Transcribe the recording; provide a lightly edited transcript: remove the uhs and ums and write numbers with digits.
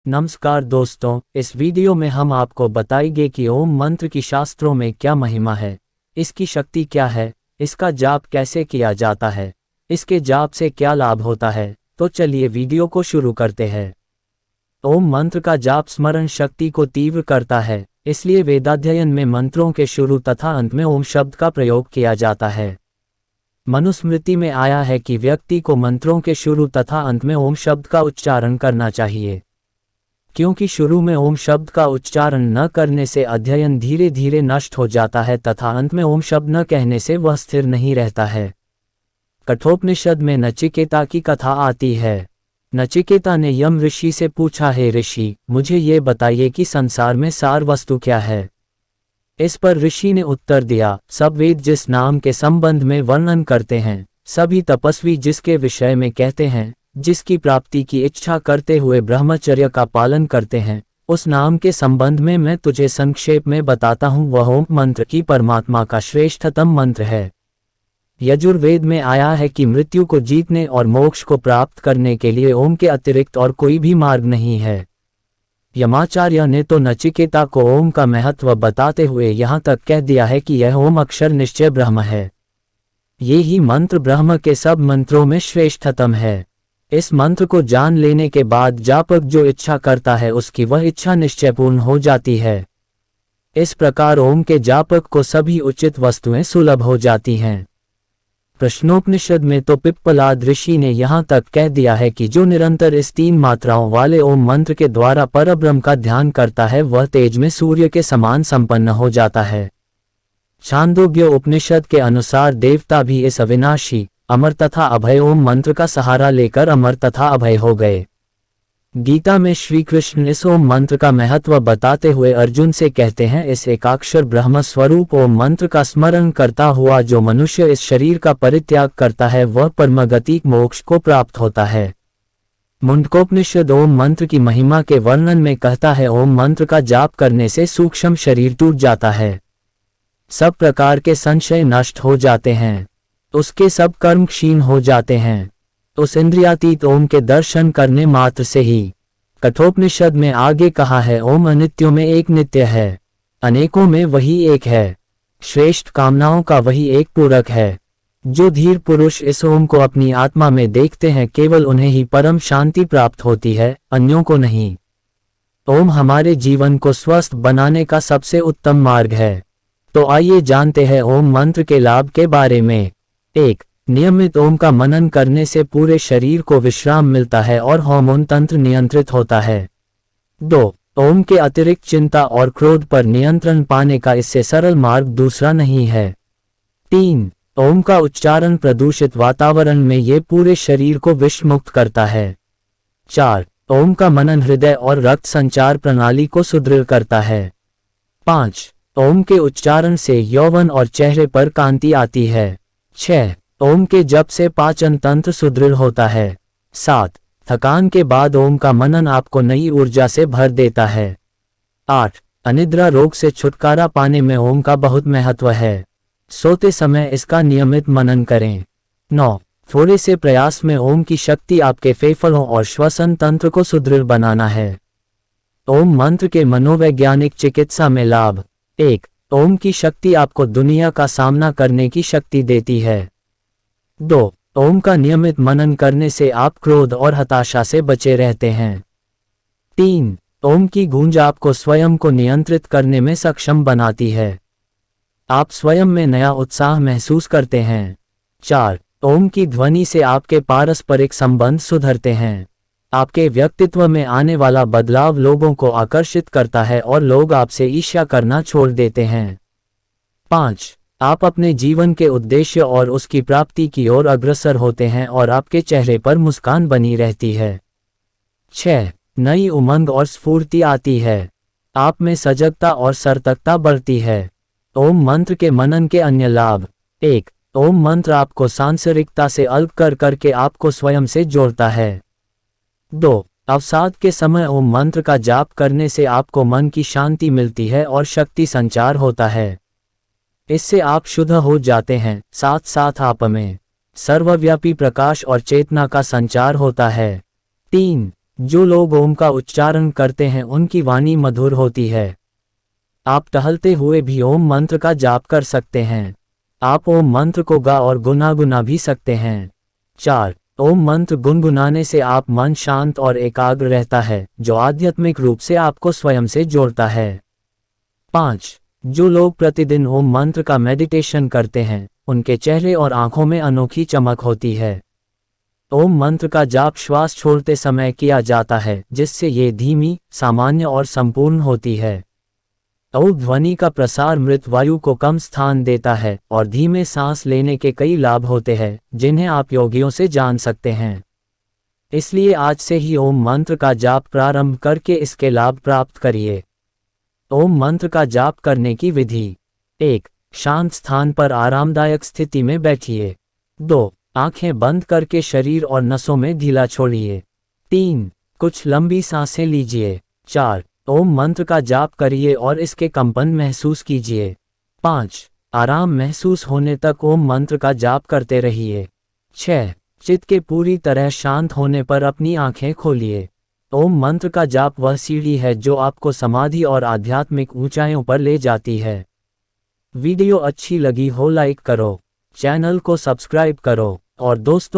नमस्कार दोस्तों, इस वीडियो में हम आपको बताएंगे कि ओम मंत्र की शास्त्रों में क्या महिमा है, इसकी शक्ति क्या है, इसका जाप कैसे किया जाता है, इसके जाप से क्या लाभ होता है। तो चलिए वीडियो को शुरू करते हैं। ओम मंत्र का जाप स्मरण शक्ति को तीव्र करता है, इसलिए वेदाध्ययन में मंत्रों के शुरू तथा अंत में ओम शब्द का प्रयोग किया जाता है। मनुस्मृति में आया है कि व्यक्ति को मंत्रों के शुरू तथा अंत में ओम शब्द का उच्चारण करना चाहिए, क्योंकि शुरू में ओम शब्द का उच्चारण न करने से अध्ययन धीरे धीरे नष्ट हो जाता है तथा अंत में ओम शब्द न कहने से वह स्थिर नहीं रहता है। कठोपनिषद में नचिकेता की कथा आती है। नचिकेता ने यम ऋषि से पूछा, हे ऋषि, मुझे ये बताइए कि संसार में सार वस्तु क्या है। इस पर ऋषि ने उत्तर दिया, सब वेद जिस नाम के संबंध में वर्णन करते हैं, सभी तपस्वी जिसके विषय में कहते हैं, जिसकी प्राप्ति की इच्छा करते हुए ब्रह्मचर्य का पालन करते हैं, उस नाम के संबंध में मैं तुझे संक्षेप में बताता हूँ। वह ओम मंत्र की परमात्मा का श्रेष्ठतम मंत्र है। यजुर्वेद में आया है कि मृत्यु को जीतने और मोक्ष को प्राप्त करने के लिए ओम के अतिरिक्त और कोई भी मार्ग नहीं है। यमाचार्य ने तो नचिकेता को ओम का महत्व बताते हुए यहाँ तक कह दिया है कि यह ओम अक्षर निश्चय ब्रह्म है। ये ही मंत्र ब्रह्म के सब मंत्रों में श्रेष्ठतम है। इस मंत्र को जान लेने के बाद जापक जो इच्छा करता है उसकी वह इच्छा निश्चय पूर्ण हो जाती है। इस प्रकार ओम के जापक को सभी उचित वस्तुएं सुलभ हो जाती हैं। प्रश्नोपनिषद में तो पिप्पलाद ऋषि ने यहाँ तक कह दिया है कि जो निरंतर इस 3 मात्राओं वाले ओम मंत्र के द्वारा परब्रह्म का ध्यान करता है वह तेज में सूर्य के समान संपन्न हो जाता है। छांदोग्य उपनिषद के अनुसार देवता भी इस अविनाशी, अमर तथा अभय ओम मंत्र का सहारा लेकर अमर तथा अभय हो गए। गीता में श्री कृष्ण इस ओम मंत्र का महत्व बताते हुए अर्जुन से कहते हैं, इस एकाक्षर ब्रह्म स्वरूप ओम मंत्र का स्मरण करता हुआ जो मनुष्य इस शरीर का परित्याग करता है वह परमगतिक मोक्ष को प्राप्त होता है। मुंडकोपनिषद ओम मंत्र की महिमा के वर्णन में कहता है, ओम मंत्र का जाप करने से सूक्ष्म शरीर टूट जाता है, सब प्रकार के संशय नष्ट हो जाते हैं, उसके सब कर्म क्षीण हो जाते हैं। उस इंद्रियातीत ओम के दर्शन करने मात्र से ही। कठोपनिषद में आगे कहा है, ओम अनित्यों में एक नित्य है, अनेकों में वही एक है, श्रेष्ठ कामनाओं का वही एक पूरक है। जो धीर पुरुष इस ओम को अपनी आत्मा में देखते हैं केवल उन्हें ही परम शांति प्राप्त होती है, अन्यों को नहीं। ओम हमारे जीवन को स्वस्थ बनाने का सबसे उत्तम मार्ग है। तो आइए जानते हैं ओम मंत्र के लाभ के बारे में। 1. नियमित ओम का मनन करने से पूरे शरीर को विश्राम मिलता है और हार्मोन तंत्र नियंत्रित होता है। 2. ओम के अतिरिक्त चिंता और क्रोध पर नियंत्रण पाने का इससे सरल मार्ग दूसरा नहीं है। 3. ओम का उच्चारण प्रदूषित वातावरण में ये पूरे शरीर को विषमुक्त करता है। 4. ओम का मनन हृदय और रक्त संचार प्रणाली को सुदृढ़ करता है। 5. ओम के उच्चारण से यौवन और चेहरे पर कांति आती है। 6. ओम के जप से पाचन तंत्र सुदृढ़ होता है। 7. थकान के बाद ओम का मनन आपको नई ऊर्जा से भर देता है। 8. अनिद्रा रोग से छुटकारा पाने में ओम का बहुत महत्व है, सोते समय इसका नियमित मनन करें। 9. थोड़े से प्रयास में ओम की शक्ति आपके फेफड़ों और श्वसन तंत्र को सुदृढ़ बनाना है। ओम मंत्र के मनोवैज्ञानिक चिकित्सा में लाभ। 1. ओम की शक्ति आपको दुनिया का सामना करने की शक्ति देती है। 2. ओम का नियमित मनन करने से आप क्रोध और हताशा से बचे रहते हैं। 3. ओम की गूंज आपको स्वयं को नियंत्रित करने में सक्षम बनाती है, आप स्वयं में नया उत्साह महसूस करते हैं। 4. ओम की ध्वनि से आपके पारस्परिक संबंध सुधरते हैं, आपके व्यक्तित्व में आने वाला बदलाव लोगों को आकर्षित करता है और लोग आपसे ईर्ष्या करना छोड़ देते हैं। 5. आप अपने जीवन के उद्देश्य और उसकी प्राप्ति की ओर अग्रसर होते हैं और आपके चेहरे पर मुस्कान बनी रहती है। 6. नई उमंग और स्फूर्ति आती है, आप में सजगता और सतर्कता बढ़ती है। ओम मंत्र के मनन के अन्य लाभ। 1. ओम मंत्र आपको सांसारिकता से अलग कर करके आपको स्वयं से जोड़ता है। 2. अवसाद के समय ओम मंत्र का जाप करने से आपको मन की शांति मिलती है और शक्ति संचार होता है, इससे आप शुद्ध हो जाते हैं, साथ साथ आप में सर्वव्यापी प्रकाश और चेतना का संचार होता है। 3. जो लोग ओम का उच्चारण करते हैं उनकी वाणी मधुर होती है। आप टहलते हुए भी ओम मंत्र का जाप कर सकते हैं। आप ओम मंत्र को गा और गुनगुना भी सकते हैं। 4. ओम मंत्र गुनगुनाने से आप मन शांत और एकाग्र रहता है, जो आध्यात्मिक रूप से आपको स्वयं से जोड़ता है। 5. जो लोग प्रतिदिन ओम मंत्र का मेडिटेशन करते हैं, उनके चेहरे और आंखों में अनोखी चमक होती है। ओम मंत्र का जाप श्वास छोड़ते समय किया जाता है, जिससे ये धीमी, सामान्य और संपूर्ण होती है। ओम ध्वनि का प्रसार मृत वायु को कम स्थान देता है और धीमे सांस लेने के कई लाभ होते हैं, जिन्हें आप योगियों से जान सकते हैं। इसलिए आज से ही ओम मंत्र का जाप प्रारंभ करके इसके लाभ प्राप्त करिए। ओम मंत्र का जाप करने की विधि। 1. शांत स्थान पर आरामदायक स्थिति में बैठिए। 2. आंखें बंद करके शरीर और नसों में ढीला छोड़िए। 3. कुछ लंबी सांसें लीजिए। 4. ओम मंत्र का जाप करिए और इसके कंपन महसूस कीजिए। 5. आराम महसूस होने तक ओम मंत्र का जाप करते रहिए। 6. चित्त के पूरी तरह शांत होने पर अपनी आंखें खोलिए। ओम मंत्र का जाप वह सीढ़ी है जो आपको समाधि और आध्यात्मिक ऊंचाइयों पर ले जाती है। वीडियो अच्छी लगी हो लाइक करो, चैनल को सब्सक्राइब करो और दोस्तों